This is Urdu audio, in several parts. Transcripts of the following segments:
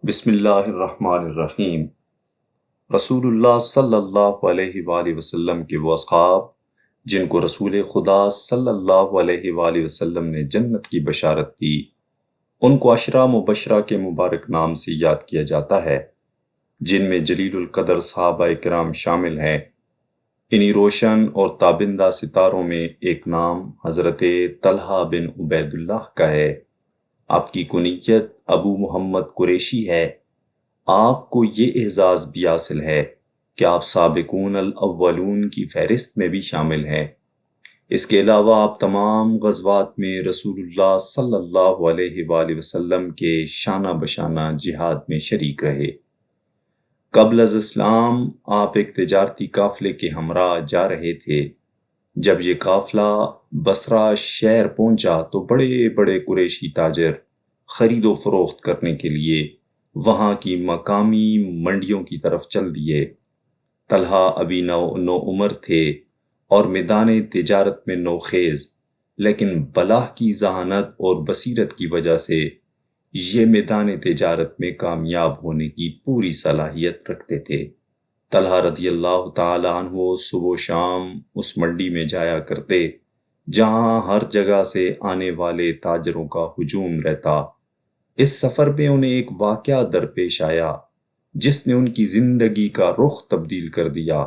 بسم اللہ الرحمن الرحیم۔ رسول اللہ صلی اللہ علیہ وآلہ وسلم کے وہ اصحاب جن کو رسول خدا صلی اللہ علیہ وآلہ وسلم نے جنت کی بشارت دی، ان کو عشرہ مبشرہ کے مبارک نام سے یاد کیا جاتا ہے، جن میں جلیل القدر صحابہ کرام شامل ہیں۔ انہی روشن اور تابندہ ستاروں میں ایک نام حضرت طلحہ بن عبید اللہ کا ہے۔ آپ کی کنیت ابو محمد قریشی ہے۔ آپ کو یہ اعزاز بھی حاصل ہے کہ آپ سابقون الاولون کی فہرست میں بھی شامل ہیں۔ اس کے علاوہ آپ تمام غزوات میں رسول اللہ صلی اللہ علیہ وآلہ وسلم کے شانہ بشانہ جہاد میں شریک رہے۔ قبل از اسلام آپ ایک تجارتی قافلے کے ہمراہ جا رہے تھے۔ جب یہ قافلہ بصرہ شہر پہنچا تو بڑے بڑے قریشی تاجر خرید و فروخت کرنے کے لیے وہاں کی مقامی منڈیوں کی طرف چل دیے۔ طلحہ ابھی نو عمر تھے اور میدان تجارت میں نوخیز، لیکن بلاہ کی ذہانت اور بصیرت کی وجہ سے یہ میدان تجارت میں کامیاب ہونے کی پوری صلاحیت رکھتے تھے۔ طلحہ رضی اللہ تعالی عنہ صبح و شام اس منڈی میں جایا کرتے جہاں ہر جگہ سے آنے والے تاجروں کا ہجوم رہتا۔ اس سفر میں انہیں ایک واقعہ درپیش آیا جس نے ان کی زندگی کا رخ تبدیل کر دیا۔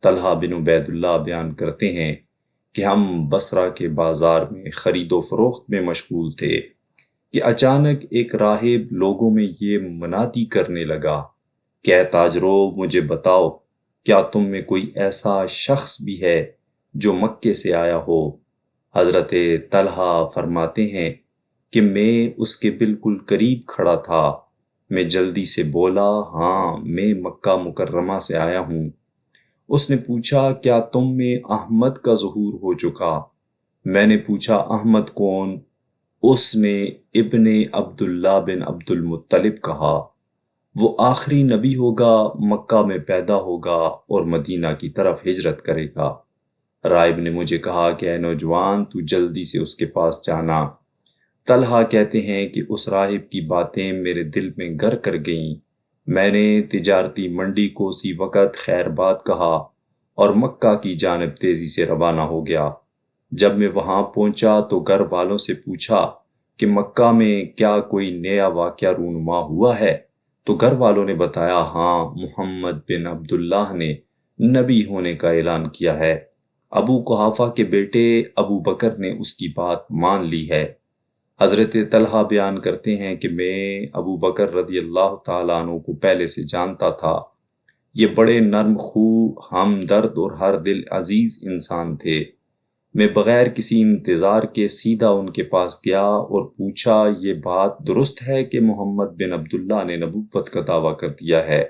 طلحہ بن عبید اللہ بیان کرتے ہیں کہ ہم بصرہ کے بازار میں خرید و فروخت میں مشغول تھے کہ اچانک ایک راہب لوگوں میں یہ منادی کرنے لگا کہ اے تاجرو، مجھے بتاؤ کیا تم میں کوئی ایسا شخص بھی ہے جو مکے سے آیا ہو؟ حضرت طلحہ فرماتے ہیں کہ میں اس کے بالکل قریب کھڑا تھا۔ میں جلدی سے بولا، ہاں میں مکہ مکرمہ سے آیا ہوں۔ اس نے پوچھا، کیا تم میں احمد کا ظہور ہو چکا؟ میں نے پوچھا، احمد کون؟ اس نے ابن عبداللہ بن عبد المطلب کہا۔ وہ آخری نبی ہوگا، مکہ میں پیدا ہوگا اور مدینہ کی طرف ہجرت کرے گا۔ راہب نے مجھے کہا کہ اے نوجوان، تو جلدی سے اس کے پاس جانا۔ طلحہ کہتے ہیں کہ اس راہب کی باتیں میرے دل میں گر کر گئیں۔ میں نے تجارتی منڈی کو اسی وقت خیر باد کہا اور مکہ کی جانب تیزی سے روانہ ہو گیا۔ جب میں وہاں پہنچا تو گھر والوں سے پوچھا کہ مکہ میں کیا کوئی نیا واقعہ رونما ہوا ہے؟ تو گھر والوں نے بتایا، ہاں محمد بن عبداللہ نے نبی ہونے کا اعلان کیا ہے۔ ابو قحافہ کے بیٹے ابو بکر نے اس کی بات مان لی ہے۔ حضرت طلحہ بیان کرتے ہیں کہ میں ابو بکر رضی اللہ تعالیٰ عنہ کو پہلے سے جانتا تھا۔ یہ بڑے نرم خو، ہمدرد اور ہر دل عزیز انسان تھے۔ میں بغیر کسی انتظار کے سیدھا ان کے پاس گیا اور پوچھا، یہ بات درست ہے کہ محمد بن عبداللہ نے نبوت کا دعویٰ کر دیا ہے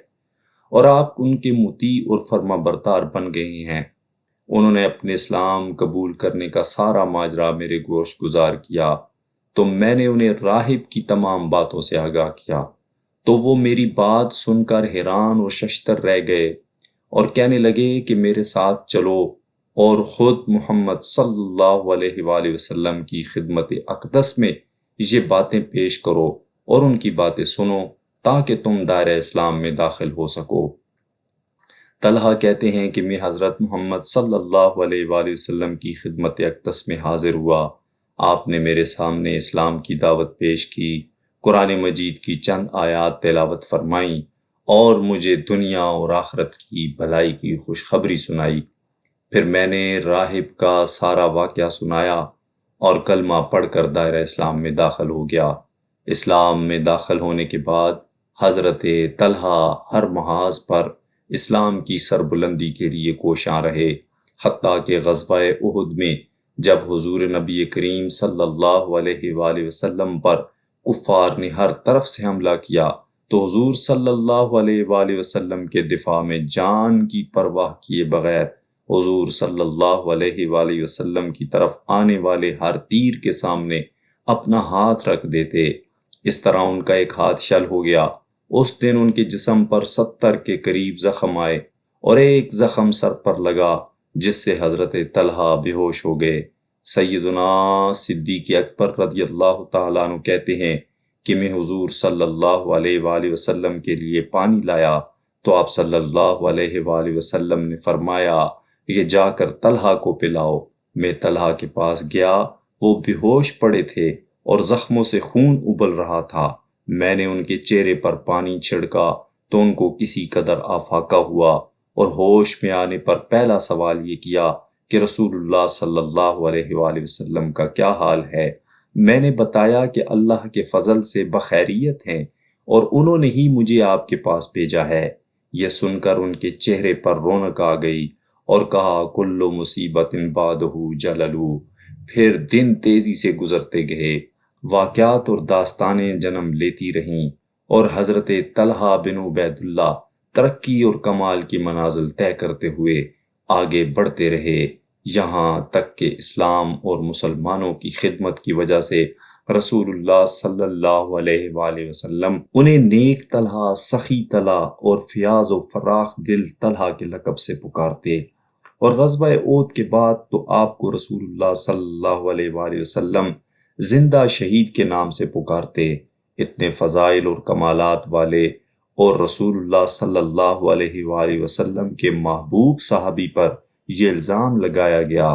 اور آپ ان کے مطیع اور فرما بردار بن گئے ہیں؟ انہوں نے اپنے اسلام قبول کرنے کا سارا ماجرا میرے گوش گزار کیا، تو میں نے انہیں راہب کی تمام باتوں سے آگاہ کیا، تو وہ میری بات سن کر حیران اور ششدر رہ گئے اور کہنے لگے کہ میرے ساتھ چلو اور خود محمد صلی اللہ علیہ وآلہ وسلم کی خدمت اقدس میں یہ باتیں پیش کرو اور ان کی باتیں سنو تاکہ تم دائرہ اسلام میں داخل ہو سکو۔ طلحہ کہتے ہیں کہ میں حضرت محمد صلی اللہ علیہ وآلہ وسلم کی خدمت اقدس میں حاضر ہوا۔ آپ نے میرے سامنے اسلام کی دعوت پیش کی، قرآن مجید کی چند آیات تلاوت فرمائیں اور مجھے دنیا اور آخرت کی بھلائی کی خوشخبری سنائی۔ پھر میں نے راہب کا سارا واقعہ سنایا اور کلمہ پڑھ کر دائرہ اسلام میں داخل ہو گیا۔ اسلام میں داخل ہونے کے بعد حضرت طلحہ ہر محاذ پر اسلام کی سربلندی کے لیے کوشاں رہے، حتیٰ کہ غزوہ احد میں جب حضور نبی کریم صلی اللہ علیہ وآلہ وسلم پر کفار نے ہر طرف سے حملہ کیا تو حضور صلی اللہ علیہ وآلہ وسلم کے دفاع میں جان کی پرواہ کیے بغیر حضور صلی اللہ علیہ وآلہ وسلم کی طرف آنے والے ہر تیر کے سامنے اپنا ہاتھ رکھ دیتے۔ اس طرح ان کا ایک ہاتھ شل ہو گیا۔ اس دن ان کے جسم پر 70 کے قریب زخم آئے اور ایک زخم سر پر لگا جس سے حضرت طلحہ بے ہوش ہو گئے۔ سیدنا صدیق اکبر رضی اللہ تعالیٰ عنہ کہتے ہیں کہ میں حضور صلی اللہ علیہ وآلہ وسلم کے لیے پانی لایا تو آپ صلی اللہ علیہ وآلہ وسلم نے فرمایا یہ جا کر طلحہ کو پلاؤ۔ میں طلحہ کے پاس گیا، وہ بے ہوش پڑے تھے اور زخموں سے خون ابل رہا تھا۔ میں نے ان کے چہرے پر پانی چھڑکا تو ان کو کسی قدر آفاقہ ہوا اور ہوش میں آنے پر پہلا سوال یہ کیا کہ رسول اللہ صلی اللہ علیہ وآلہ وسلم کا کیا حال ہے؟ میں نے بتایا کہ اللہ کے فضل سے بخیریت ہیں اور انہوں نے ہی مجھے آپ کے پاس بھیجا ہے۔ یہ سن کر ان کے چہرے پر رونق آ گئی اور کہا کل مصیبت بعدہ جلل۔ پھر دن تیزی سے گزرتے گئے، واقعات اور داستانیں جنم لیتی رہیں اور حضرت طلحہ بن عبید اللہ ترقی اور کمال کی منازل طے کرتے ہوئے آگے بڑھتے رہے، یہاں تک کہ اسلام اور مسلمانوں کی خدمت کی وجہ سے رسول اللہ صلی اللہ علیہ وآلہ وسلم انہیں نیک طلحہ، سخی طلحہ اور فیاض و فراخ دل طلحہ کے لقب سے پکارتے، اور غزوہ احد کے بعد تو آپ کو رسول اللہ صلی اللہ علیہ وآلہ وسلم زندہ شہید کے نام سے پکارتے۔ اتنے فضائل اور کمالات والے اور رسول اللہ صلی اللہ علیہ وآلہ وسلم کے محبوب صحابی پر یہ الزام لگایا گیا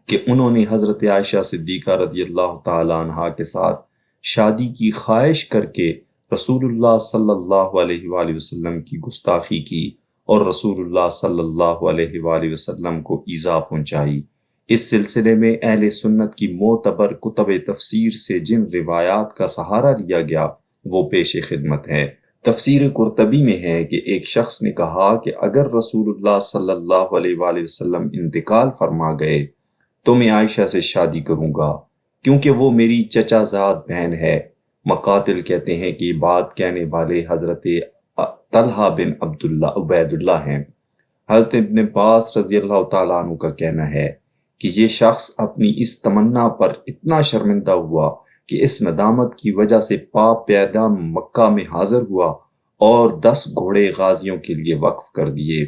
کہ انہوں نے حضرت عائشہ صدیقہ رضی اللہ تعالی عنہا کے ساتھ شادی کی خواہش کر کے رسول اللہ صلی اللہ علیہ وآلہ وسلم کی گستاخی کی اور رسول اللہ صلی اللہ علیہ وآلہ وسلم کو ایذا پہنچائی۔ اس سلسلے میں اہل سنت کی معتبر کتب تفسیر سے جن روایات کا سہارا لیا گیا وہ پیش خدمت ہے۔ تفسیر قرطبی میں ہے کہ ایک شخص نے کہا کہ اگر رسول اللہ صلی اللہ علیہ وآلہ وسلم انتقال فرما گئے تو میں عائشہ سے شادی کروں گا کیونکہ وہ میری چچا زاد بہن ہے۔ مقاتل کہتے ہیں کہ بات کہنے والے حضرت طلحہ بن عبید اللہ ہیں۔ حضرت ابن عباس رضی اللہ تعالیٰ عنہ کا کہنا ہے کہ یہ شخص اپنی اس تمنا پر اتنا شرمندہ ہوا کہ اس ندامت کی وجہ سے پاپ پیدا مکہ میں حاضر ہوا اور 10 گھوڑے غازیوں کے لیے وقف کر دیے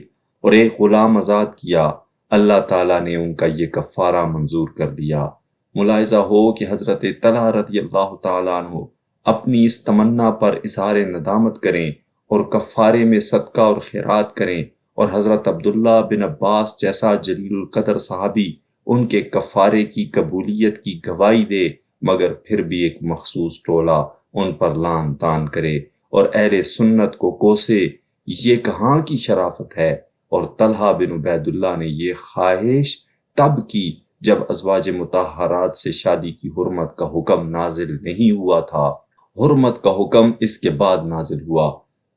اور ایک غلام آزاد کیا۔ اللہ تعالیٰ نے ان کا یہ کفارہ منظور کر دیا۔ ملاحظہ ہو کہ حضرت طلحہ رضی اللہ تعالیٰ عنہ اپنی اس تمنا پر اظہار ندامت کریں اور کفارے میں صدقہ اور خیرات کریں، اور حضرت عبداللہ بن عباس جیسا جلیل القدر صحابی ان کے کفارے کی قبولیت کی گواہی دے، مگر پھر بھی ایک مخصوص ٹولہ ان پر لعن طعن کرے اور اہل سنت کو کوسے، یہ کہاں کی شرافت ہے؟ اور طلحہ بن عبید اللہ نے یہ خواہش تب کی جب ازواج مطہرات سے شادی کی حرمت کا حکم نازل نہیں ہوا تھا، حرمت کا حکم اس کے بعد نازل ہوا۔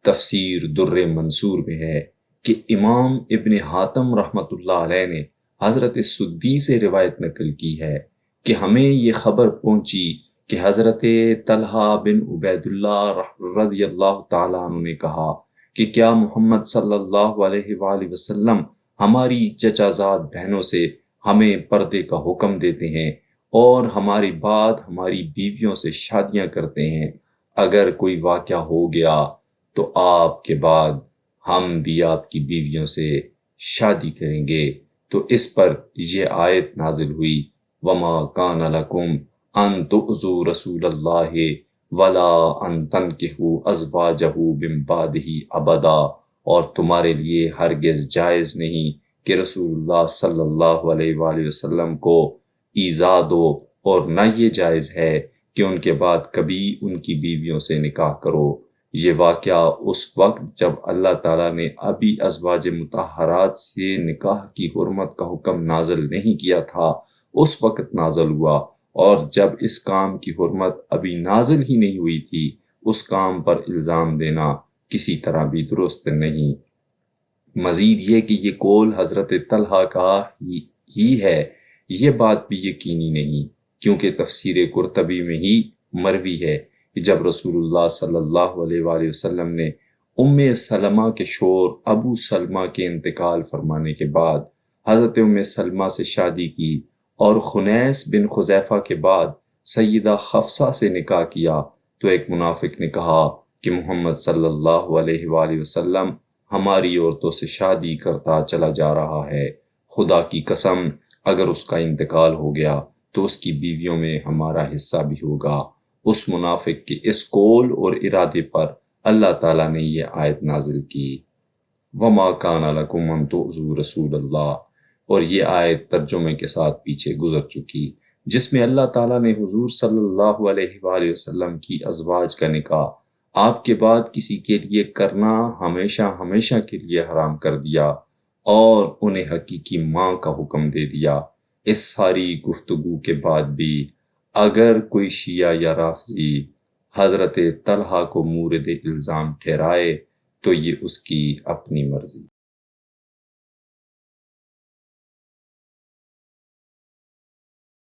تفسیر در منصور میں ہے کہ امام ابن حاتم رحمۃ اللہ علیہ نے حضرت سدی سے روایت نقل کی ہے کہ ہمیں یہ خبر پہنچی کہ حضرت طلحہ بن عبید اللہ رضی اللہ تعالیٰ عنہ نے کہا کہ کیا محمد صلی اللہ علیہ وآلہ وسلم ہماری چچا زاد بہنوں سے ہمیں پردے کا حکم دیتے ہیں اور ہماری بعد ہماری بیویوں سے شادیاں کرتے ہیں؟ اگر کوئی واقعہ ہو گیا تو آپ کے بعد ہم بھی آپ کی بیویوں سے شادی کریں گے۔ تو اس پر یہ آیت نازل ہوئی وَمَا كَانَ لَكُمْ أَن تُؤْذُوا رَسُولَ اللَّهِ وَلَا أَن تَنكِحُوا أَزْوَاجَهُ مِن بَعْدِهِ أَبَدًا، اور تمہارے لیے ہرگز جائز نہیں کہ رسول اللہ صلی اللہ علیہ وآلہ وسلم کو ایذا دو، اور نہ یہ جائز ہے کہ ان کے بعد کبھی ان کی بیویوں سے نکاح کرو۔ یہ واقعہ اس وقت جب اللہ تعالیٰ نے ابھی ازواج مطہرات سے نکاح کی حرمت کا حکم نازل نہیں کیا تھا اس وقت نازل ہوا، اور جب اس کام کی حرمت ابھی نازل ہی نہیں ہوئی تھی اس کام پر الزام دینا کسی طرح بھی درست نہیں۔ مزید یہ کہ یہ قول حضرت طلحہ کا ہی ہے، یہ بات بھی یقینی نہیں، کیونکہ تفسیر قرطبی میں ہی مروی ہے کہ جب رسول اللہ صلی اللہ علیہ وآلہ وسلم نے ام سلمہ کے شوہر ابو سلمہ کے انتقال فرمانے کے بعد حضرت ام سلمہ سے شادی کی اور خنیس بن خزیفہ کے بعد سیدہ حفصہ سے نکاح کیا، تو ایک منافق نے کہا کہ محمد صلی اللہ علیہ وآلہ وسلم ہماری عورتوں سے شادی کرتا چلا جا رہا ہے، خدا کی قسم اگر اس کا انتقال ہو گیا تو اس کی بیویوں میں ہمارا حصہ بھی ہوگا، اس منافق کے اس قول اور ارادے پر اللہ تعالیٰ نے یہ آیت نازل کی، وَمَا كَانَ لَكُمْ أَن تُؤْذُوا رَسُولَ اللَّهِ، اور یہ آیت ترجمے کے ساتھ پیچھے گزر چکی، جس میں اللہ تعالیٰ نے حضور صلی اللہ علیہ وآلہ وسلم کی ازواج کا نکاح آپ کے بعد کسی کے لیے کرنا ہمیشہ ہمیشہ کے لیے حرام کر دیا اور انہیں حقیقی ماں کا حکم دے دیا۔ اس ساری گفتگو کے بعد بھی اگر کوئی شیعہ یا رافضی حضرت طلحہ کو مورد الزام ٹھہرائے تو یہ اس کی اپنی مرضی۔